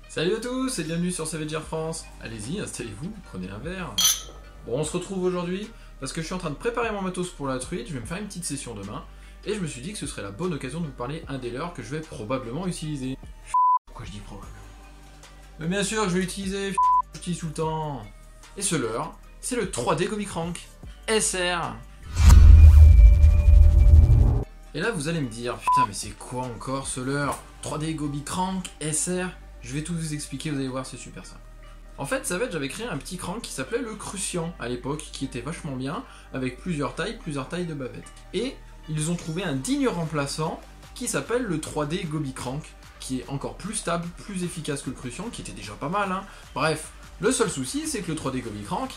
Salut à tous et bienvenue sur Savager France. Allez-y, installez-vous, prenez un verre. Bon, on se retrouve aujourd'hui parce que je suis en train de préparer mon matos pour la truite, je vais me faire une petite session demain, et je me suis dit que ce serait la bonne occasion de vous parler un des leurres que je vais probablement utiliser. Pourquoi je dis probablement? Mais bien sûr que je vais l'utiliser, je utilise tout le temps. Et ce leurre, c'est le 3D Gobicrank SR. Et là vous allez me dire, putain mais c'est quoi encore ce leurre 3D Gobicrank SR? Je vais tout vous expliquer, vous allez voir, c'est super simple. En fait, Savage avait créé un petit crank qui s'appelait le Crucian à l'époque, qui était vachement bien, avec plusieurs tailles de bavettes. Et ils ont trouvé un digne remplaçant qui s'appelle le 3D Gobicrank, qui est encore plus stable, plus efficace que le Crucian, qui était déjà pas mal, hein. Bref, le seul souci, c'est que le 3D Gobicrank,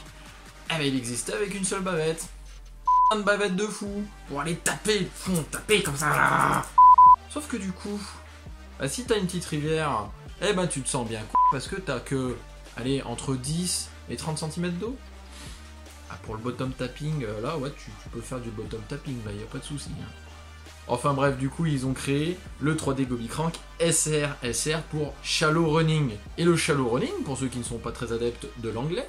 eh ben, il existait avec une seule bavette. Une bavette de fou, pour aller taper, taper comme ça là. Sauf que du coup, bah, si t'as une petite rivière, eh ben tu te sens bien parce que t'as que, allez, entre 10 et 30 cm d'eau. Ah, pour le bottom tapping, là, ouais, tu peux faire du bottom tapping, là, y a pas de souci. Hein. Enfin bref, du coup, ils ont créé le 3D Gobicrank SR pour Shallow Running. Et le Shallow Running, pour ceux qui ne sont pas très adeptes de l'anglais,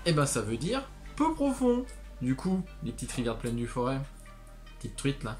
eh ben ça veut dire peu profond. Du coup, les petites rivières pleines du forêt, petites truites là.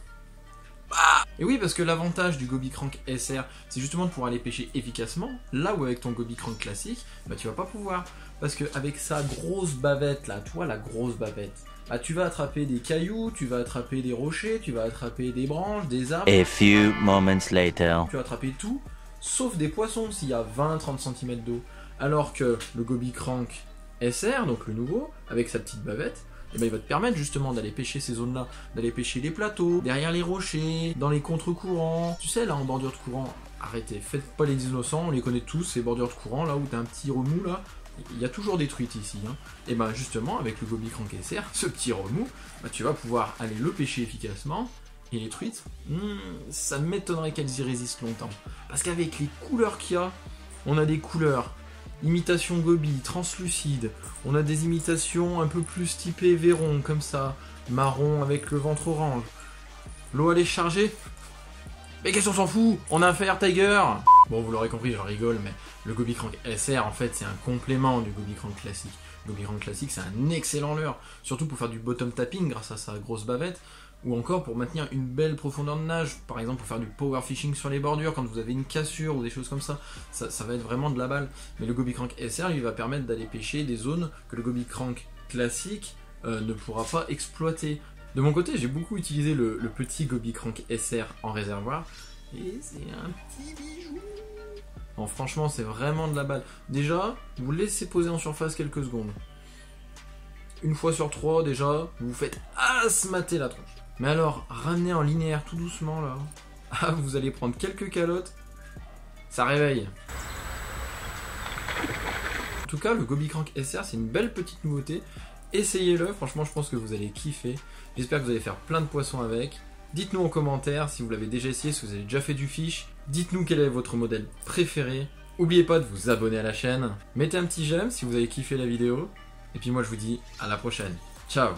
Et oui, parce que l'avantage du Gobicrank SR, c'est justement de pouvoir aller pêcher efficacement, là où avec ton Gobicrank classique, bah tu vas pas pouvoir. Parce qu'avec sa grosse bavette là, toi la grosse bavette, bah tu vas attraper des cailloux, tu vas attraper des rochers, tu vas attraper des branches, des arbres. A few moments later. Tu vas attraper tout, sauf des poissons s'il y a 20-30 cm d'eau. Alors que le Gobicrank SR, donc le nouveau, avec sa petite bavette, et ben il va te permettre justement d'aller pêcher ces zones-là, d'aller pêcher les plateaux, derrière les rochers, dans les contre-courants. Tu sais, là, en bordure de courant, arrêtez, faites pas les innocents, on les connaît tous, ces bordures de courant, là où t'as un petit remous, là, il y a toujours des truites ici. Hein. Et ben justement, avec le Gobicrank SR, ce petit remous, bah, tu vas pouvoir aller le pêcher efficacement, et les truites, ça m'étonnerait qu'elles y résistent longtemps. Parce qu'avec les couleurs qu'il y a, on a des couleurs imitation gobi, translucide, on a des imitations un peu plus typées Véron, comme ça, marron avec le ventre orange. L'eau elle est chargée. Mais qu'est-ce qu'on s'en fout? On a un Fire Tiger. Bon, vous l'aurez compris, j'en rigole, mais le Gobicrank SR, en fait, c'est un complément du Gobicrank classique. Le Gobicrank classique, c'est un excellent leurre, surtout pour faire du bottom tapping grâce à sa grosse bavette, ou encore pour maintenir une belle profondeur de nage, par exemple pour faire du power fishing sur les bordures, quand vous avez une cassure ou des choses comme ça, ça va être vraiment de la balle. Mais le Gobicrank SR, lui, va permettre d'aller pêcher des zones que le Gobicrank classique ne pourra pas exploiter. De mon côté, j'ai beaucoup utilisé le petit Gobicrank SR en réservoir, et c'est un petit bijou. Bon, franchement, c'est vraiment de la balle. Déjà, vous laissez poser en surface quelques secondes. Une fois sur 3, déjà, vous vous faites asmater la tronche. Mais alors, ramenez en linéaire tout doucement là. Ah, vous allez prendre quelques calottes. Ça réveille. En tout cas, le Gobicrank SR, c'est une belle petite nouveauté. Essayez-le, franchement, je pense que vous allez kiffer. J'espère que vous allez faire plein de poissons avec. Dites-nous en commentaire si vous l'avez déjà essayé, si vous avez déjà fait du fish. Dites-nous quel est votre modèle préféré. N'oubliez pas de vous abonner à la chaîne. Mettez un petit j'aime si vous avez kiffé la vidéo. Et puis moi, je vous dis à la prochaine. Ciao!